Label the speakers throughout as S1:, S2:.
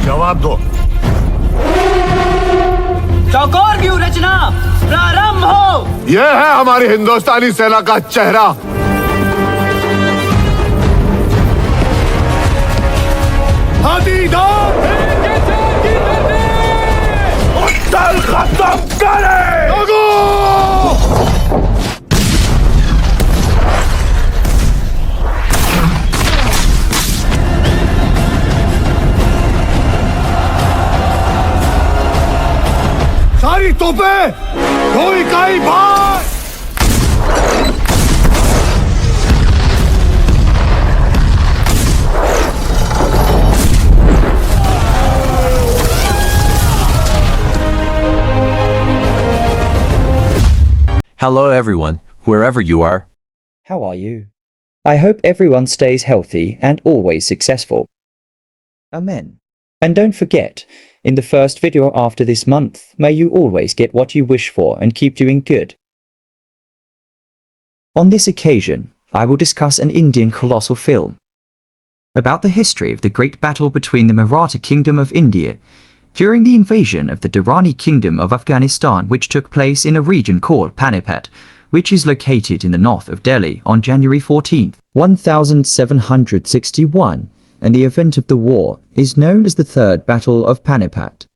S1: जवाब दो।
S2: चौकोर की रचना प्रारंभ हो।
S1: यह है हमारी हिंदुस्तानी सेना का चेहरा। खत्म करें। सारी तोपें दो इकाई भार।
S3: Hello everyone, wherever you are.
S4: How are you? I hope everyone stays healthy and always successful. Amen. And don't forget, in the first video after this month, may you always get what you wish for and keep doing good. On this occasion, I will discuss an Indian colossal film about the history of the great battle between the Maratha Kingdom of India during the invasion of the Durrani Kingdom of Afghanistan, which took place in a region called Panipat, which is located in the north of Delhi on January 14, 1761, and the event of the war is known as the Third Battle of Panipat.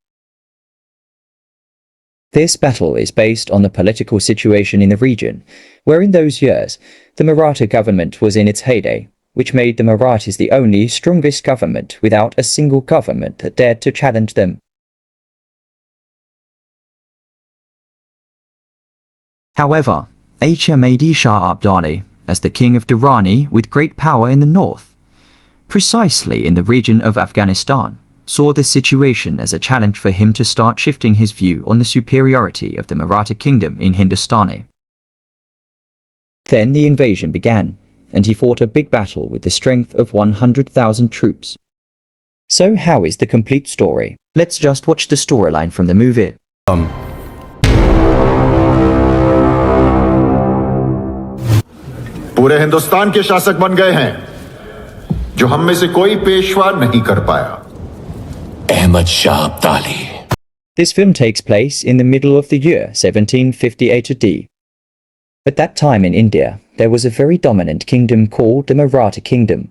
S4: This battle is based on the political situation in the region, where in those years the Maratha government was in its heyday, which made the Marathas the only strongest government without a single government that dared to challenge them. However, Ahmad Shah Abdali, as the king of Durrani with great power in the north, precisely in the region of Afghanistan, saw this situation as a challenge for him to start shifting his view on the superiority of the Maratha kingdom in Hindustani. Then the invasion began, and he fought a big battle with the strength of 100,000 troops. So how is the complete story? Let's just watch the storyline from the movie.
S1: पूरे हिंदुस्तान के शासक बन गए हैं जो हम में से कोई पेशवा नहीं कर पाया।
S5: Ahmad Shah Abdali.
S4: This film takes place in the middle of the year 1758 AD. At that time in India, there was a very dominant kingdom called the Maratha Kingdom.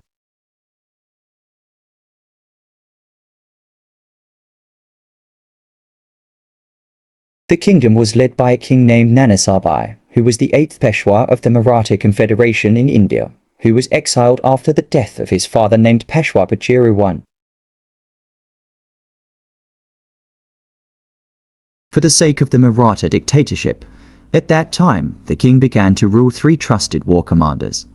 S4: The kingdom was led by a king named Nanasabai, who was the 8th Peshwa of the Maratha Confederation in India, who was exiled after the death of his father named Peshwa Bajiru I. For the sake of the Maratha dictatorship, at that time the king began to rule 3 trusted war commanders,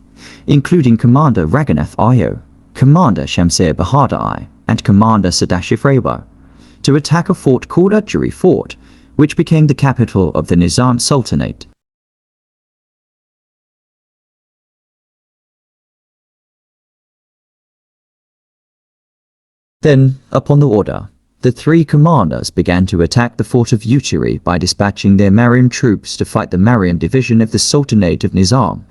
S4: including Commander Raghunath Ayo, Commander Shamsher Bahadur I, and Commander Sadashiv Rao, to attack a fort called Ujjuri Fort, which became the capital of the Nizam Sultanate. Then, upon the order, the 3 commanders began to attack the fort of Ujjuri by dispatching their Mariam troops to fight the Mariam division of the Sultanate of Nizam,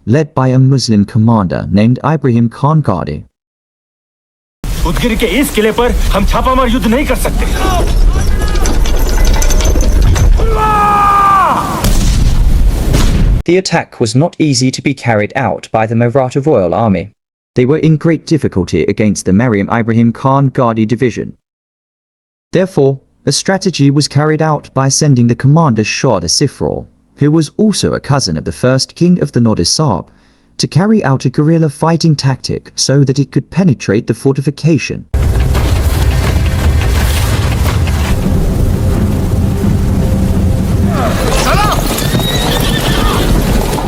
S4: led by a Muslim commander named Ibrahim Khan Gadi.
S5: Udgir के इस किले पर हम छापामार युद्ध नहीं कर सकते।
S4: The attack was not easy to be carried out by the Maratha royal army. They were in great difficulty against the Mariam Ibrahim Khan Gadi division. Therefore, a strategy was carried out by sending the commander Shah Sifrol, who was also a cousin of the first king of the Nodisab, to carry out a guerrilla fighting tactic so that it could penetrate the fortification.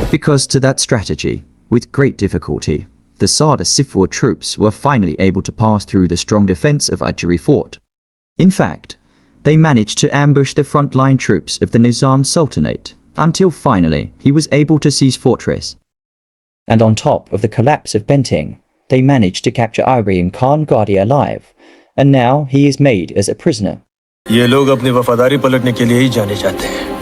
S4: Because to that strategy, with great difficulty, the Sada Sifwa troops were finally able to pass through the strong defense of Ujjuri Fort. In fact, they managed to ambush the frontline troops of the Nizam Sultanate, until finally he was able to seize fortress. And on top of the collapse of Benting, they managed to capture Ibrahim Khan Gadi alive, and now he is made as a prisoner.
S5: ये लोग अपनी वफादारी पलटने के लिए ही जाने जाते हैं।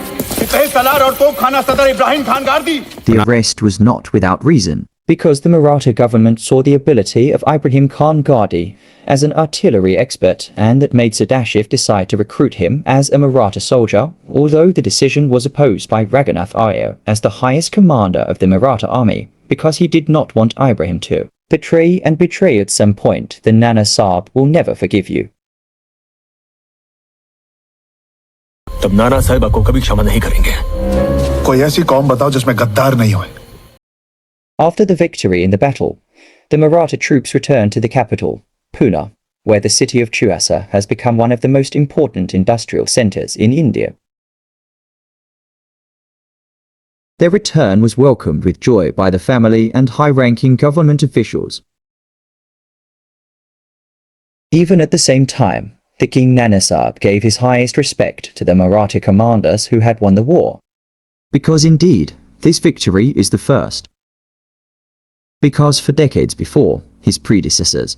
S4: The arrest was not without reason. because the Maratha government saw the ability of Ibrahim Khan Gadi as an artillery expert, and that made Sadashiv decide to recruit him as a Maratha soldier, although the decision was opposed by Raghunath Iyer as the highest commander of the Maratha army, because he did not want Ibrahim to betray at some point, then Nana Sahib will never forgive you.
S5: तब नाना साहब आपको कभी क्षमा नहीं करेंगे।
S6: कोई ऐसी कौम बताओ जिसमें गद्दार नहीं होए।
S4: After the victory in the battle, the Maratha troops returned to the capital, Pune, where the city of Chuasa has become one of the most important industrial centers in India. Their return was welcomed with joy by the family and high-ranking government officials. Even at the same time, the King Nana Sahib gave his highest respect to the Maratha commanders who had won the war. Because indeed, this victory is the first. Because for decades before, his predecessors,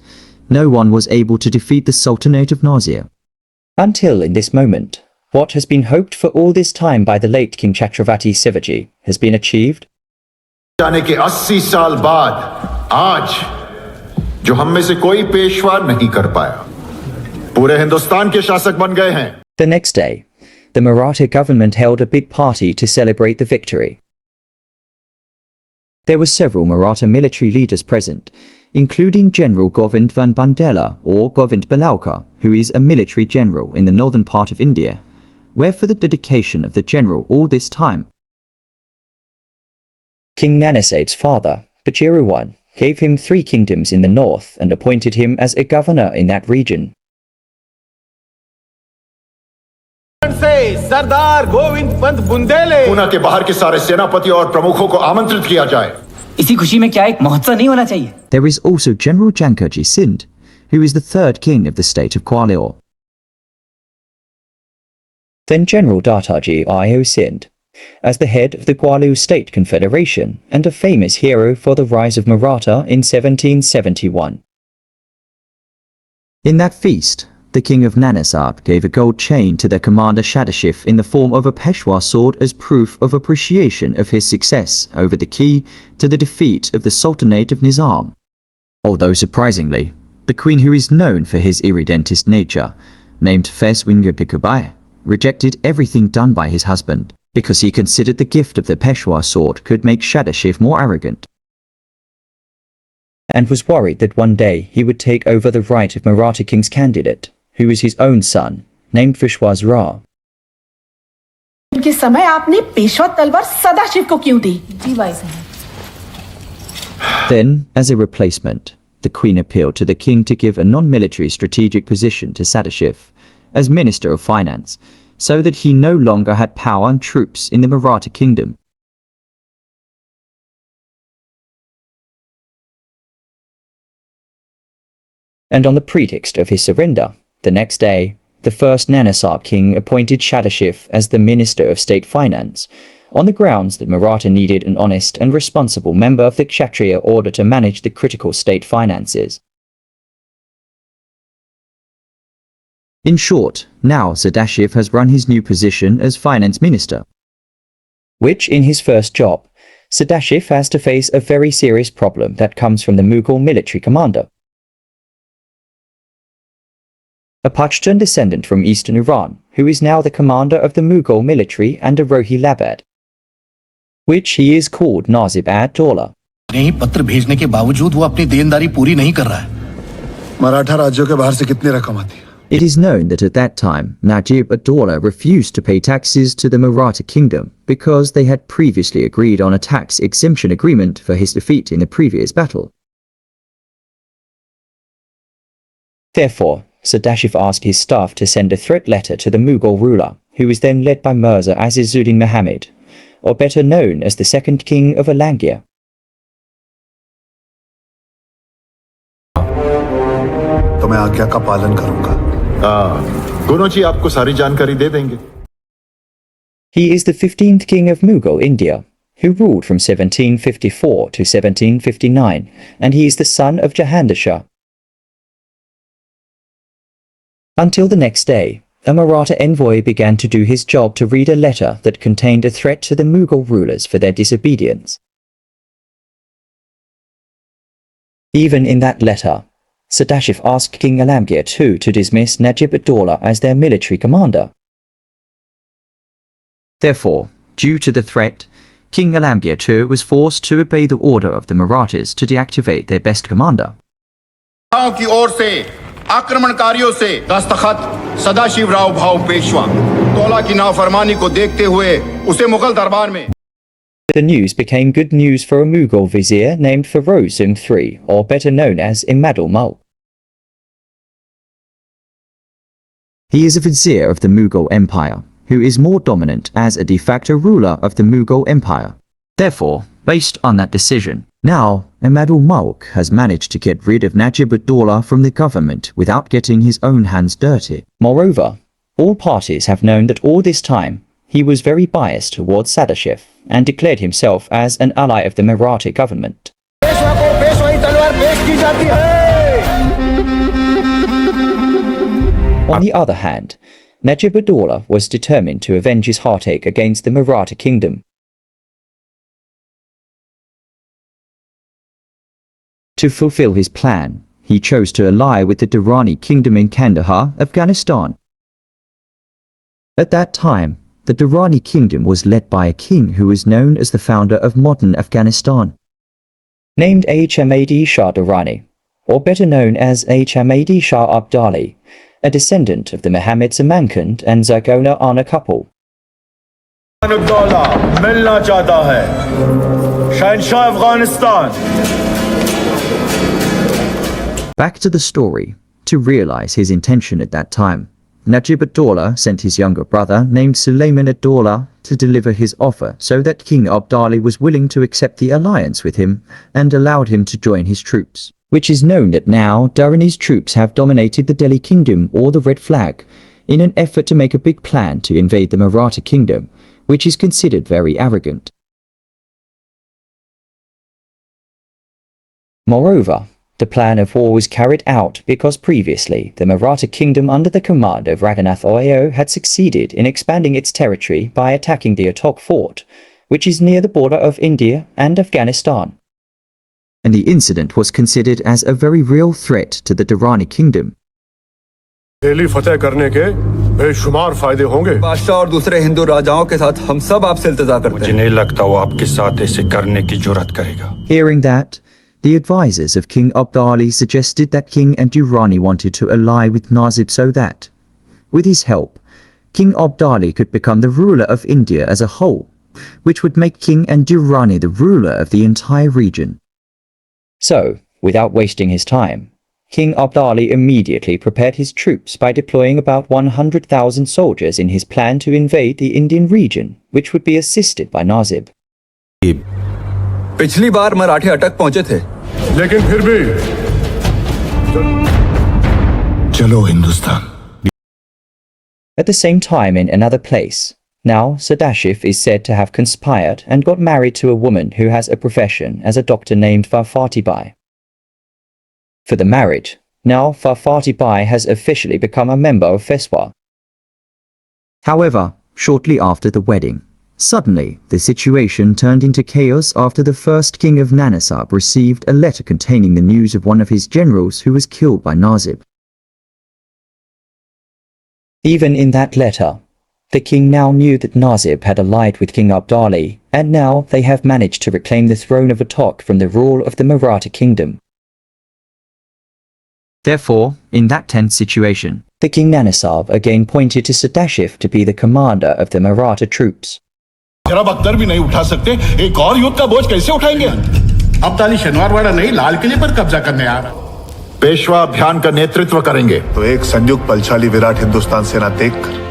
S4: no one was able to defeat the Sultanate of Nazir. Until in this moment, what has been hoped for all this time by the late King Chhatrapati Shivaji has been achieved.
S1: जाने के 80 साल बाद आज जो हम में से कोई पेशवा नहीं कर पाया, पूरे हिंदुस्तान के शासक बन गए हैं.
S4: The next day, the Maratha government held a big party to celebrate the victory. There were several Maratha military leaders present, including General Govind van Bandela or Govind Balalka, who is a military general in the northern part of India, where for the dedication of the general all this time. King Nana Sahib's father, Bajiru I, gave him 3 kingdoms in the north and appointed him as a governor in that region.
S2: सरदार गोविंद पंत बुंदेले
S1: पूना के बाहर के सारे सेनापति और प्रमुखों को आमंत्रित किया जाए.
S2: इसी खुशी में क्या एक महोत्सव नहीं होना चाहिए?
S4: There is also General Jankaji Sindh, who is the 3rd king of the state of Gwalior. Then General Dataji Io Sindh, as the head of the Gwalior State Confederation and a famous hero for the rise of Maratha in 1771. In that feast, the king of Nana Sahib gave a gold chain to their commander Sadashiv in the form of a Peshwa sword as proof of appreciation of his success over the key to the defeat of the Sultanate of Nizam. Although surprisingly, the queen, who is known for his irredentist nature, named Feswinga Pikubai, rejected everything done by his husband because he considered the gift of the Peshwa sword could make Sadashiv more arrogant, and was worried that one day he would take over the right of Maratha king's candidate, who was his own son, named Vishwas Rao.
S7: के समय आपने पेशवा तलवार सदाशिव को क्यों दी? जी भाई साहब.
S4: Then, as a replacement, the queen appealed to the king to give a non-military strategic position to Sadashiv as Minister of Finance, so that he no longer had power and troops in the Maratha kingdom. And on the pretext of his surrender, the next day, the first Nana Sahib king appointed Sadashiv as the Minister of State Finance, on the grounds that Maratha needed an honest and responsible member of the Kshatriya order to manage the critical state finances. In short, now Sadashiv has run his new position as Finance Minister, which in his first job, Sadashiv has to face a very serious problem that comes from the Mughal military commander, a Pashtun descendant from eastern Iran, who is now the commander of the Mughal military and a Rohi Labad, which he is called Nazib ad-Dawla.
S6: नहीं पत्र भेजने के बावजूद वो अपनी देनदारी पूरी नहीं कर रहा है. मराठा राज्यों के बाहर से कितनी रकम आती है?
S4: It is known that at that time, Najib ad-Dawla refused to pay taxes to the Maratha kingdom because they had previously agreed on a tax exemption agreement for his defeat in the previous battle. Therefore, Sadashiv asked his staff to send a threat letter to the Mughal ruler, who was then led by Mirza Azizuddin Muhammad, or better known as the second king of Alangia.
S6: तो मैं आज्ञा का पालन करूंगा.
S1: गुरु जी आपको सारी जानकारी दे देंगे.
S4: He is the 15th king of Mughal India, who ruled from 1754 to 1759, and he is the son of Jahangir Shah. Until the next day, a Maratha envoy began to do his job to read a letter that contained a threat to the Mughal rulers for their disobedience. Even in that letter, Sadashiv asked King Alamgir II to dismiss Najib-ud-Dawla as their military commander. Therefore, due to the threat, King Alamgir II was forced to obey the order of the Marathas to deactivate their best commander.
S8: की ओर से आक्रमणकारियों से दस्तखत सदाशिव राव भाऊ पेशवा दौला की नाफरमानी को देखते हुए उसे मुगल दरबार में
S4: The news became good news for a Mughal vizier named Firozum III, or better known as Ahmad Mulk. He is a vizier of the Mughal Empire, who is more dominant as a de facto ruler of the Mughal Empire. Therefore, based on that decision, now Ahmad Mulk has managed to get rid of Najib-ud-Dawla from the government without getting his own hands dirty. Moreover, all parties have known that all this time he was very biased towards Sadashiv and declared himself as an ally of the Maratha government. On the other hand, Najib-ud-Dawla was determined to avenge his heartache against the Maratha kingdom. To fulfill his plan, he chose to ally with the Durrani kingdom in Kandahar, Afghanistan. At that time, the Durrani kingdom was led by a king who was known as the founder of modern Afghanistan. Named Ahmad Shah Durrani, or better known as Ahmad Shah Abdali, a descendant of the Muhammad Samarkand and Zagona Ana couple. Back to the story. To realize his intention at that time, Najib-ud-Dawla sent his younger brother named Sulaiman-ud-Dawla to deliver his offer so that King Abdali was willing to accept the alliance with him and allowed him to join his troops. Which is known that now Durrani's troops have dominated the Delhi kingdom or the Red Flag in an effort to make a big plan to invade the Maratha kingdom, which is considered very arrogant. Moreover, the plan of war was carried out because previously the Maratha kingdom under the command of Raghunath Oyo had succeeded in expanding its territory by attacking the Attock fort, which is near the border of India and Afghanistan. And the incident was considered as a very real threat to the Durrani kingdom.
S5: Delhi फतेह करने के बेशुमार फायदे होंगे।
S9: बादशाह और दूसरे हिंदू राजाओं के साथ हम सब आपसे इल्तिजा करते हैं।
S5: मुझे नहीं लगता वो आपके साथ ऐसे करने की जुर्रत करेगा।
S4: Hearing that, the advisors of King Abdali suggested that King and Durrani wanted to ally with Nazib so that, with his help, King Abdali could become the ruler of India as a whole, which would make King and Durrani the ruler of the entire region. So, without wasting his time, King Abdali immediately prepared his troops by deploying about 100,000 soldiers in his plan to invade the Indian region, which would be assisted by Nazib.
S9: पिछली बार मराठे अटक पहुंचे थे,
S5: लेकिन फिर भी
S6: चलो Hindustan.
S4: At the same time in another place, now Sadashiv is said to have conspired and got married to a woman who has a profession as a doctor named Farfati Bai. For the marriage, now Farfati Bai has officially become a member of Feswa. However, shortly after the wedding, suddenly the situation turned into chaos after the first king of Nanasab received a letter containing the news of one of his generals who was killed by Nazib. Even in that letter, the king now knew that Nazib had allied with King Abdali, and now they have managed to reclaim the throne of Attock from the rule of the Maratha kingdom. Therefore, in that tense situation, the King Nanasab again pointed to Sadashiv to be the commander of the Maratha troops.
S6: जरा अख्तर भी नहीं उठा सकते, एक और युद्ध का बोझ कैसे उठाएंगे?
S8: अब्दाली शनिवारवाड़ा नहीं लाल किले पर कब्जा करने आ रहा।
S1: पेशवा अभियान का नेतृत्व करेंगे।
S6: तो एक संयुक्त बलशाली विराट हिंदुस्तान सेना देखकर।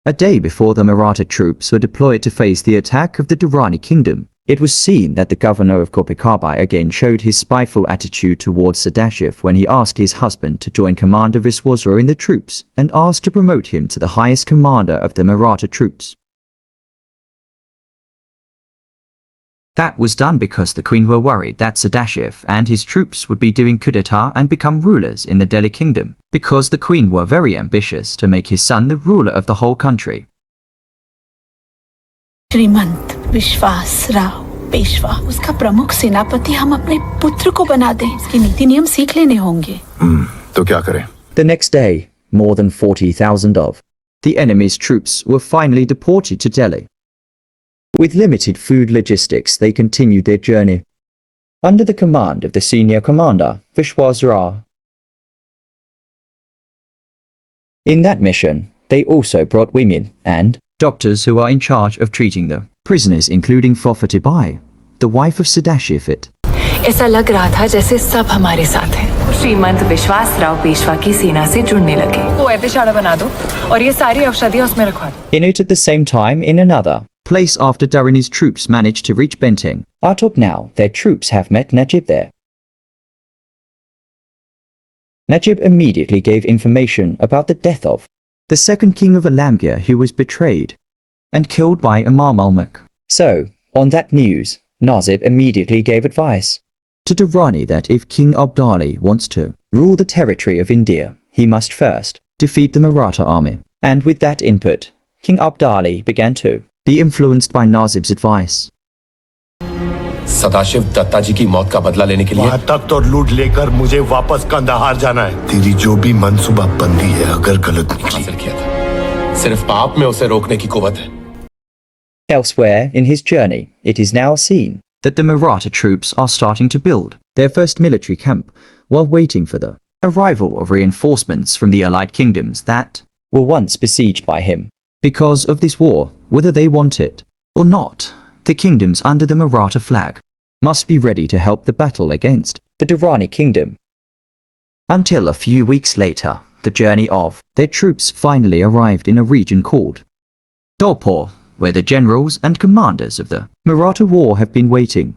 S4: A day before the Maratha troops were deployed to face the attack of the Durrani kingdom, it was seen that the governor of Kopikabai again showed his spiteful attitude towards Sadashiv when he asked his husband to join Commander Viswasra in the troops and asked to promote him to the highest commander of the Maratha troops. That was done because the queen were worried that Sadashiv and his troops would be doing coup d'etat and become rulers in the Delhi kingdom, because the queen were very ambitious to make his son the ruler of the whole country.
S7: श्रीमंत विश्वास राव पेशवा, उसका प्रमुख सेनापति हम अपने पुत्र को बना दें, इसके नीति नियम सीख लेने होंगे।
S1: तो क्या करें?
S4: The next day, more than 40,000 of the enemy's troops were finally deported to Delhi. With limited food logistics, they continued their journey under the command of the senior commander, Vishwas Rao. In that mission, they also brought women and doctors who are in charge of treating the prisoners, including Fofatibai, the wife of Sadashiv.
S10: ऐसा लग रहा था जैसे सब हमारे साथ हैं। श्रीमंत विश्वास राव पेशवा की सेना से जुड़ने लगे। वो ऐतिशाला बना दो और ये सारी औषधियां उसमें रखवा दो।
S4: In it at the same time, in another place after Darini's troops managed to reach Benteng, Artok now, their troops have met Najib there. Najib immediately gave information about the death of the second king of Alamgir, who was betrayed and killed by Imam al-Mulk. So, on that news, Najib immediately gave advice to Durrani that if King Abdali wants to rule the territory of India, he must first defeat the Maratha army. And with that input, King Abdali began to be influenced by Najib's advice.
S5: Sadashiv Dutta जी की मौत का बदला लेने के लिए
S6: वहां तक तो लूट लेकर मुझे वापस कंधार जाना है। तेरी जो भी मनसूबा बंदी है, अगर गलत निकली,
S5: हासिल किया था। सिर्फ पाप में उसे रोकने की कुवत है।
S4: Elsewhere in his journey, it is now seen that the Maratha troops are starting to build their first military camp while waiting for the arrival of reinforcements from the allied kingdoms that were once besieged by him. Because of this war, whether they want it or not, the kingdoms under the Maratha flag must be ready to help the battle against the Durrani kingdom. Until a few weeks later, the journey of their troops finally arrived in a region called Dolpur, where the generals and commanders of the Maratha war have been waiting.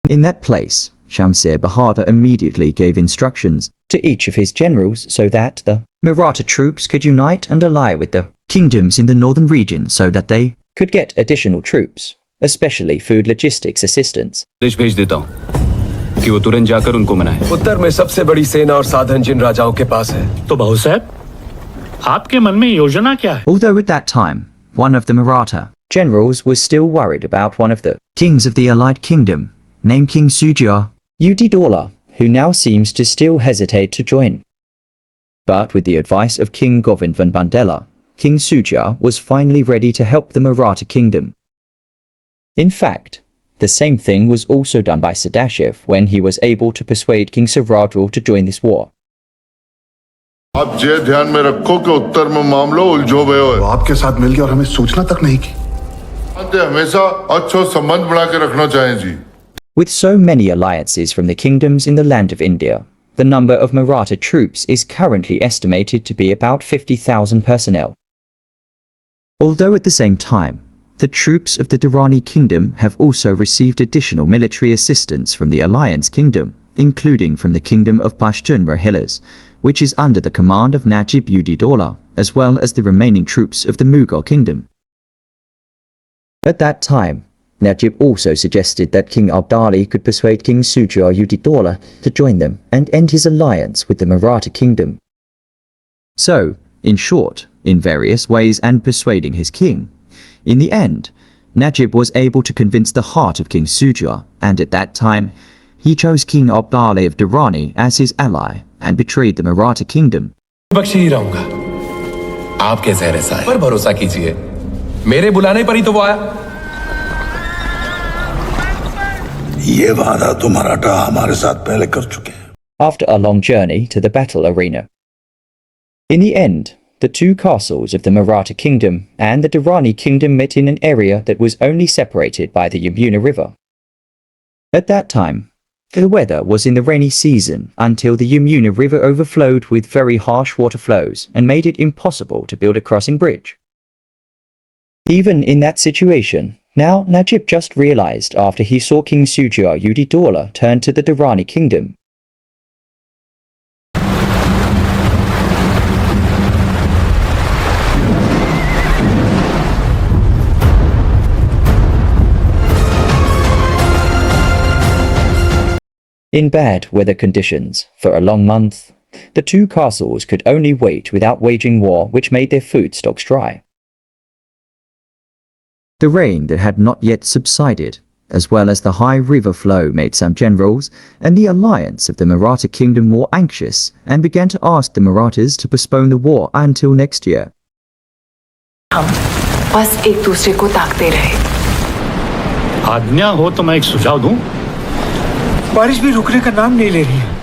S4: In that place, Shamsir Bahadur immediately gave instructions to each of his generals so that the Maratha troops could unite and ally with the kingdoms in the northern region so that they could get additional troops, especially food logistics assistance.
S5: भेज देता हूँ कि वो तुरंत जाकर उनको मनाए।
S9: उत्तर में सबसे बड़ी सेना और साधन जिन राजाओं के पास है।
S5: तो बाबू साहब, आपके मन में योजना क्या है?
S4: Although at that time, one of the Maratha generals was still worried about one of the kings of the allied kingdom, named King Sujya Udidawla, who now seems to still hesitate to join. But with the advice of King Govind van Bandela, King Sujya was finally ready to help the Maratha kingdom. In fact, the same thing was also done by Sadashiv when he was able to persuade King Savrajul to join this war.
S8: आप ये ध्यान में रखो कि उत्तर में मामला उलझो गए हो।
S6: आपके साथ मिल गया और हमें सूचना तक नहीं की।
S8: हमेशा अच्छे संबंध बना के रखना चाहें जी।
S4: With so many alliances from the kingdoms in the land of India, the number of Maratha troops is currently estimated to be about 50,000 personnel. Although at the same time, the troops of the Durrani kingdom have also received additional military assistance from the Alliance kingdom, including from the kingdom of Pashtun Rohillas, which is under the command of Najib Udidawla, as well as the remaining troops of the Mughal kingdom. At that time, Najib also suggested that King Abdali could persuade King Sujya Udidawla to join them and end his alliance with the Maratha kingdom. So, in short, in various ways and persuading his king, in the end, Najib was able to convince the heart of King Sujya, and at that time, he chose King Abdali of Durrani as his ally and betrayed the Maratha kingdom.
S5: Bakshi ही रहूंगा। आपके ज़हर साए पर भरोसा कीजिए। मेरे बुलाने पर ही तो वो आया।
S6: ये वादा तो मराठा हमारे साथ पहले कर चुके हैं।
S4: After a long journey to the battle arena. In the end, the two castles of the Maratha kingdom and the Durrani kingdom met in an area that was only separated by the Yamuna river. At that time, the weather was in the rainy season until the Yamuna river overflowed with very harsh water flows and made it impossible to build a crossing bridge. Even in that situation, now Najib just realized after he saw King Sujya Udidawla turn to the Durrani kingdom. In bad weather conditions, for a long month, the two castles could only wait without waging war, which made their food stocks dry. The rain that had not yet subsided as well as the high river flow made some generals and the alliance of the Maratha kingdom more anxious and began to ask the Marathas to postpone the war until next year.
S10: हम बस एक दूसरे को ताकते रहे।
S6: आज्ञा हो तो मैं एक सुझाव दूं? बारिश भी रुकने का नाम नहीं ले रही है।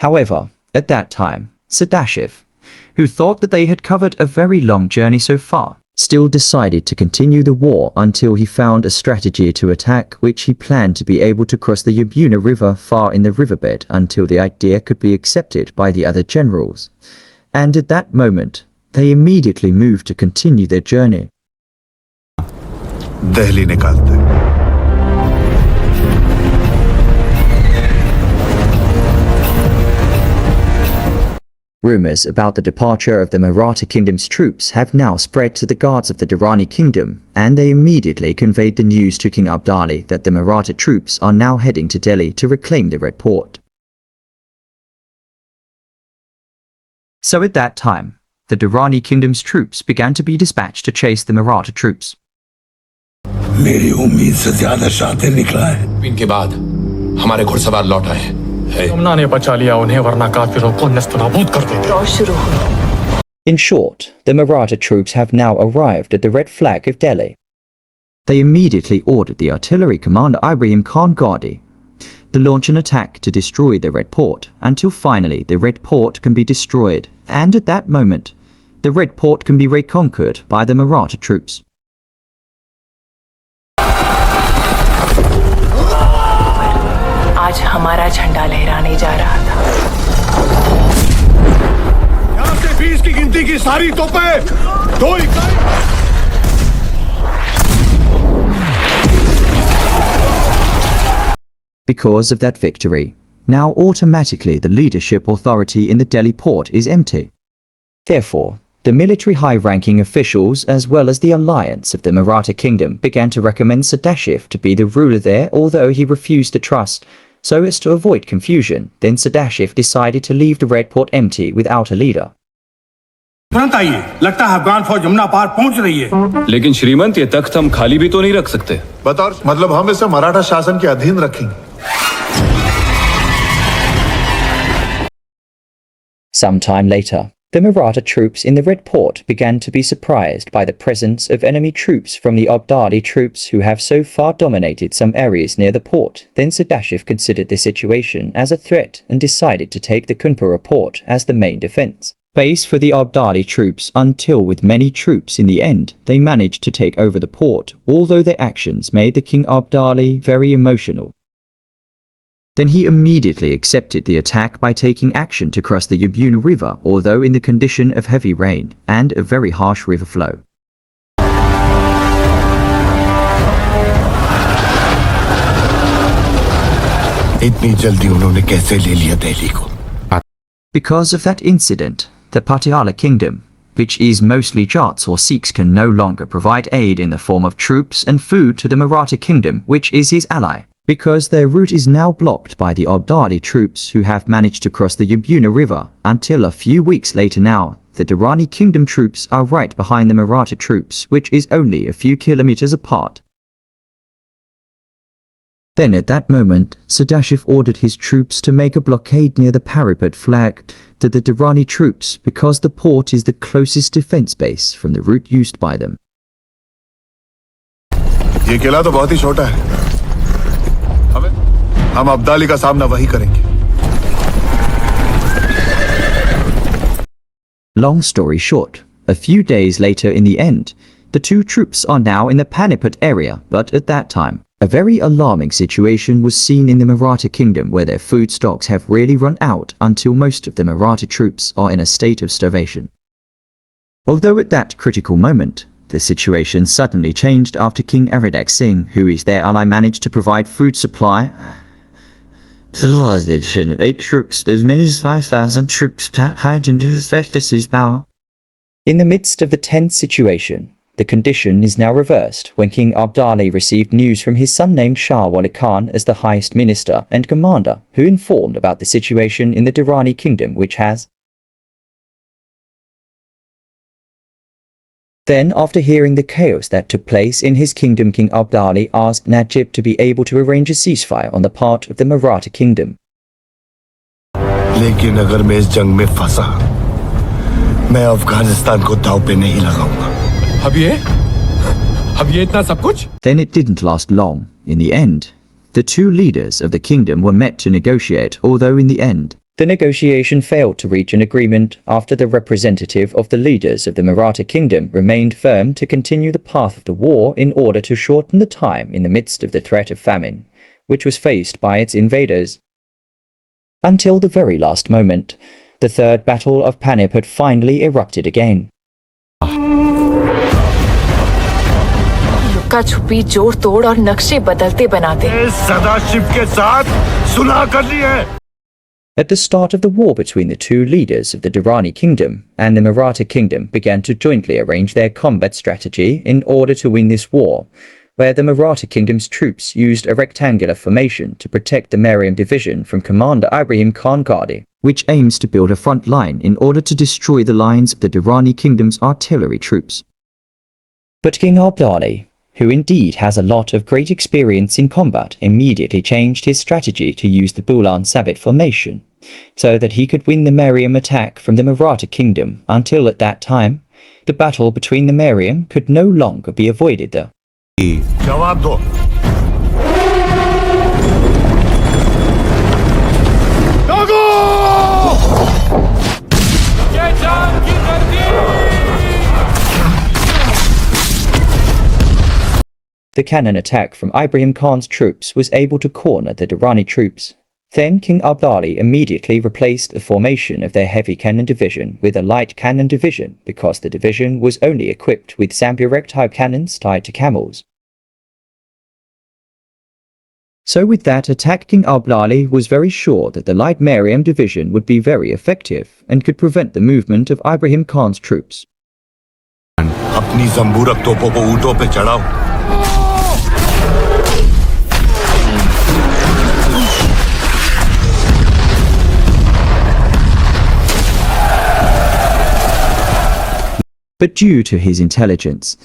S4: However, at that time, Sadashiv, who thought that they had covered a very long journey so far, still decided to continue the war until he found a strategy to attack which he planned to be able to cross the Yamuna River far in the riverbed until the idea could be accepted by the other generals. And at that moment, they immediately moved to continue their journey.
S1: Delhi निकालते।
S4: Rumors about the departure of the Maratha kingdom's troops have now spread to the guards of the Durrani kingdom, and they immediately conveyed the news to King Abdali that the Maratha troops are now heading to Delhi to reclaim the Red Port. So at that time, the Durrani kingdom's troops began to be dispatched to chase the Maratha troops.
S6: मेरी उम्मीद से ज्यादा शातिर निकला है।
S5: इनके बाद हमारे घुड़सवार लौट आए।
S6: यमुना ने बचा लिया उन्हें, वरना काफिरों को नस्तनाबूद कर देते।
S4: In short, the Maratha troops have now arrived at the Red Flag of Delhi. They immediately ordered the artillery commander Ibrahim Khan Gadi to launch an attack to destroy the Red Port until finally the Red Port can be destroyed, and at that moment, the Red Port can be reconquered by the Maratha troops.
S10: आज हमारा झंडा लहराने जा रहा था।
S6: यहाँ से 20 की गिनती की सारी तोपें, 2 इकाई।
S4: Because of that victory, now automatically the leadership authority in the Delhi port is empty. Therefore, the military high-ranking officials as well as the alliance of the Maratha kingdom began to recommend Sadashiv to be the ruler there, although he refused to trust. So as to avoid confusion, then Sadashiv decided to leave the Red Port empty without a leader.
S6: तुरंत आइए, लगता है अफगान फौज यमुना पार पहुंच रही है।
S9: लेकिन श्रीमंत, ये तख्त हम खाली भी तो नहीं रख सकते।
S1: बतौर मतलब हम इसे मराठा शासन के अधीन रखेंगे।
S4: Some time later, the Maratha troops in the Red Port began to be surprised by the presence of enemy troops from the Abdali troops who have so far dominated some areas near the port. Then Sadashiv considered the situation as a threat and decided to take the Kunpura port as the main defense base for the Abdali troops until with many troops in the end they managed to take over the port, although their actions made the King Abdali very emotional. Then he immediately accepted the attack by taking action to cross the Yamuna River, although in the condition of heavy rain and a very harsh river flow.
S6: इतनी जल्दी उन्होंने कैसे ले लिया दिल्ली को?
S4: Because of that incident, the Patiala kingdom, which is mostly Jats or Sikhs, can no longer provide aid in the form of troops and food to the Maratha kingdom, which is his ally, because their route is now blocked by the Abdali troops who have managed to cross the Yamuna River until a few weeks later now, the Durrani kingdom troops are right behind the Maratha troops, which is only a few kilometers apart. Then at that moment, Sadashiv ordered his troops to make a blockade near the Panipat flag to the Durrani troops because the port is the closest defense base from the route used by them.
S1: ये किला तो बहुत ही छोटा है। हम अब्दाली का सामना वही करेंगे।
S4: Long story short, a few days later in the end, the two troops are now in the Panipat area, but at that time, a very alarming situation was seen in the Maratha kingdom where their food stocks have really run out until most of the Maratha troops are in a state of starvation. Although at that critical moment, the situation suddenly changed after King Aridak Singh, who is their ally, managed to provide food supply. Eight troops, as many as 5,000 troops had into his power. In the midst of the tense situation, the condition is now reversed when King Abdali received news from his son named Shah Wali Khan as the highest minister and commander, who informed about the situation in the Durrani kingdom, which has Then, after hearing the chaos that took place in his kingdom, King Abdali asked Najib to be able to arrange a ceasefire on the part of the Maratha kingdom.
S6: लेकिन अगर मैं इस जंग में फंसा, मैं अफगानिस्तान को दांव पे नहीं लगाऊंगा।
S5: अब ये इतना सब कुछ?
S4: Then it didn't last long. In the end, the two leaders of the kingdom were met to negotiate, although in the end, the negotiation failed to reach an agreement after the representative of the leaders of the Maratha kingdom remained firm to continue the path of the war in order to shorten the time in the midst of the threat of famine, which was faced by its invaders. Until the very last moment, the Third Battle of Panipat finally erupted again.
S10: लुक्का छुपी, जोड़ तोड़ और नक्शे बदलते बनाते।
S6: सदाशिव के साथ सुलह कर ली है।
S4: At the start of the war between the two leaders of the Durrani kingdom and the Maratha kingdom began to jointly arrange their combat strategy in order to win this war, where the Maratha kingdom's troops used a rectangular formation to protect the Mariam division from Commander Ibrahim Khan Gadi, which aims to build a front line in order to destroy the lines of the Durrani kingdom's artillery troops. But King Abdali, who indeed has a lot of great experience in combat, immediately changed his strategy to use the Bulan Sabit formation, so that he could win the Mariam attack from the Maratha kingdom until at that time, the battle between the Mariam could no longer be avoided though.
S6: जवाब दो।
S4: The cannon attack from Ibrahim Khan's troops was able to corner the Durrani troops. Then King Abdali immediately replaced the formation of their heavy cannon division with a light cannon division because the division was only equipped with Samburek-type cannons tied to camels. So with that attack, King Abdali was very sure that the light Mariam division would be very effective and could prevent the movement of Ibrahim Khan's troops.
S6: अपनी जंबूरक तोपों को ऊंटों पे चढ़ाओ।
S4: But due to his intelligence,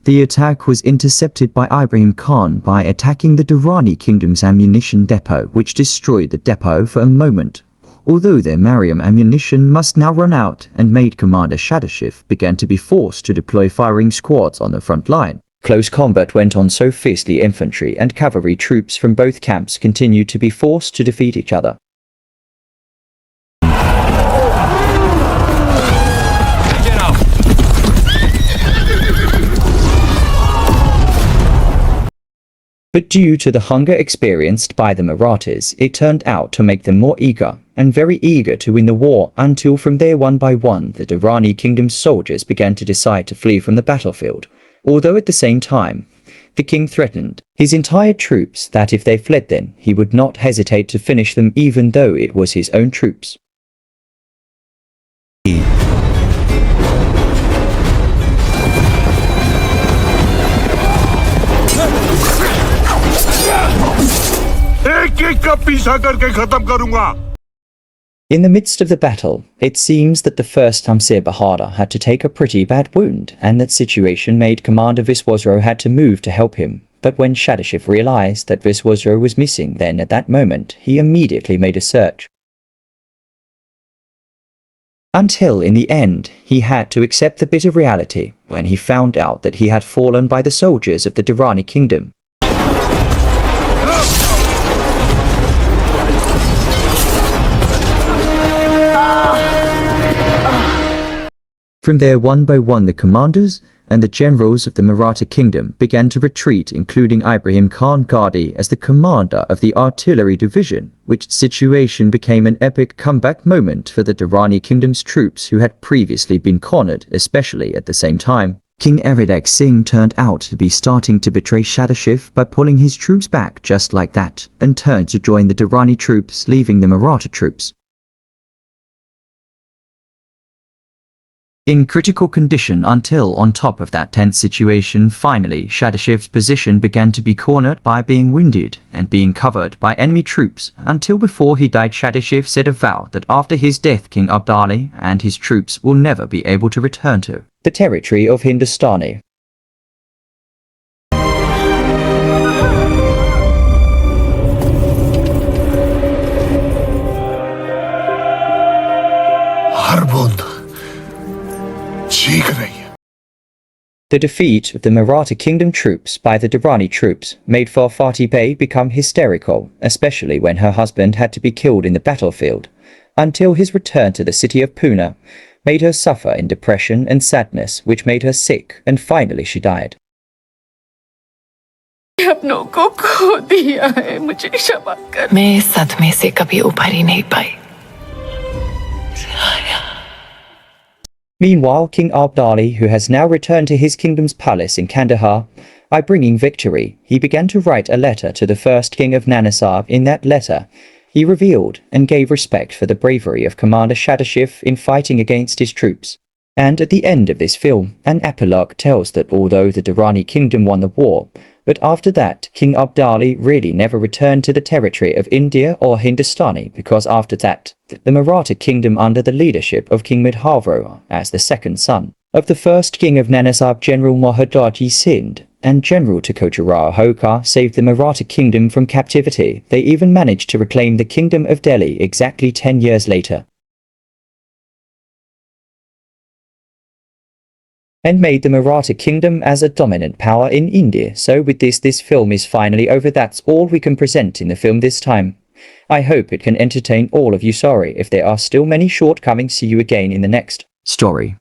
S4: the attack was intercepted by Ibrahim Khan by attacking the Durrani kingdom's ammunition depot, which destroyed the depot for a moment. Although their Mariam ammunition must now run out and made Commander Shadashiv began to be forced to deploy firing squads on the front line. Close combat went on so fiercely infantry and cavalry troops from both camps continued to be forced to defeat each other. But due to the hunger experienced by the Marathas, it turned out to make them more eager, and very eager to win the war, until from there one by one the Durrani kingdom's soldiers began to decide to flee from the battlefield, although at the same time, the king threatened his entire troops that if they fled then, he would not hesitate to finish them even though it was his own troops. In the midst of the battle, it seems that the first Hamsir Bahadur had to take a pretty bad wound, and that situation made Commander Viswasro had to move to help him. But when Shadashiv realized that Viswasro was missing, then at that moment, he immediately made a search. Until in the end, he had to accept the bitter reality when he found out that he had fallen by the soldiers of the Durrani kingdom. From there, one by one, the commanders and the generals of the Maratha kingdom began to retreat, including Ibrahim Khan Gadi as the commander of the artillery division, which situation became an epic comeback moment for the Durrani kingdom's troops who had previously been cornered, especially at the same time. King Eridak Singh turned out to be starting to betray Shadashiv by pulling his troops back just like that, and turned to join the Durrani troops, leaving the Maratha troops. in critical condition until on top of that tense situation finally Shadashev's position began to be cornered by being wounded and being covered by enemy troops until before he died Shadashev said a vow that after his death King Abdali and his troops will never be able to return to the territory of Hindustani.
S6: हर बूंद चीख रही है.
S4: The defeat of the Maratha kingdom troops by the Durrani troops made Fatih Bey become hysterical, especially when her husband had to be killed in the battlefield, until his return to the city of Pune made her suffer in depression and sadness which made her sick and finally she died.
S10: अपनों को खो दिया है मुझे क्षमा कर मैं इस सदमे से कभी उभर ही नहीं पाई.
S4: Meanwhile, King Abdali, who has now returned to his kingdom's palace in Kandahar, by bringing victory, he began to write a letter to the first king of Nanisab. In that letter, he revealed and gave respect for the bravery of Commander Shadashev in fighting against his troops. And at the end of this film, an epilogue tells that although the Durrani kingdom won the war, but after that, King Abdali really never returned to the territory of India or Hindustani because after that, the Maratha kingdom under the leadership of King Madhavro as the second son of the first king of Nanisab General Mahadaji Sindh and General Tukhojarao Hokar saved the Maratha kingdom from captivity. They even managed to reclaim the kingdom of Delhi exactly 10 years later. And made the Maratha kingdom as a dominant power in India. So with this film is finally over. That's all we can present in the film this time. I hope it can entertain all of you. Sorry if there are still many shortcomings. See you again in the next story.